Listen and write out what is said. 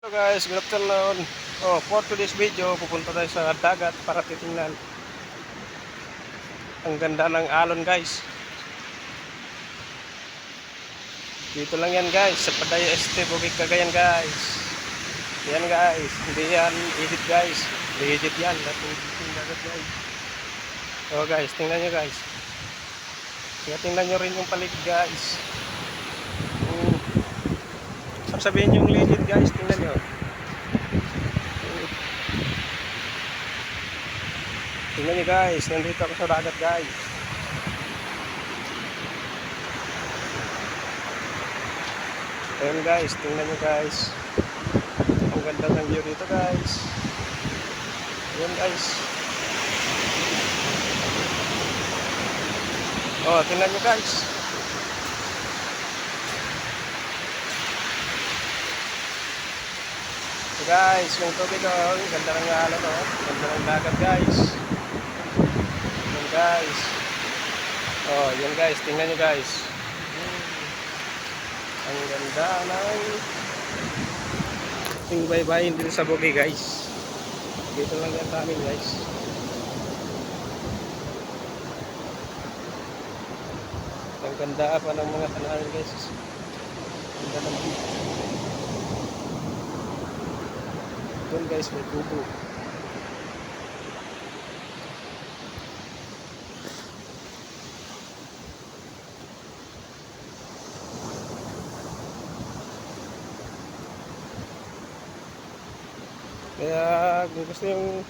Hello guys, good afternoon. For today's video, pupunta tayo sa dagat para titingnan. Ang ganda ng alon guys. Dito lang yan guys, sa Padaya Este, Bukid Cagayan guys. Yan guys, hindi yan edit guys. Legit yan, dating dagat guys. Guys, tingnan nyo guys. Tingnan nyo rin yung paligid guys. Sabihin yung legit guys, tingnan nyo. Tingnan nyo guys, nandito ako sa dagat guys. Ayan guys, tingnan nyo guys. Ang ganda ng view dito guys. Ayan guys. Tingnan nyo guys. So guys, yung tubig ang ganda ng alon ganda ng dagat guys. Ayan guys. Yan guys, tingnan nyo guys. Ang ganda ng yung baybayin dito sa bukid guys. Dito lang yan sa amin guys. Ang ganda pa ng mga tanawin guys. Ang ganda naman. Doon guys, may tubo. Kaya kung gusto yung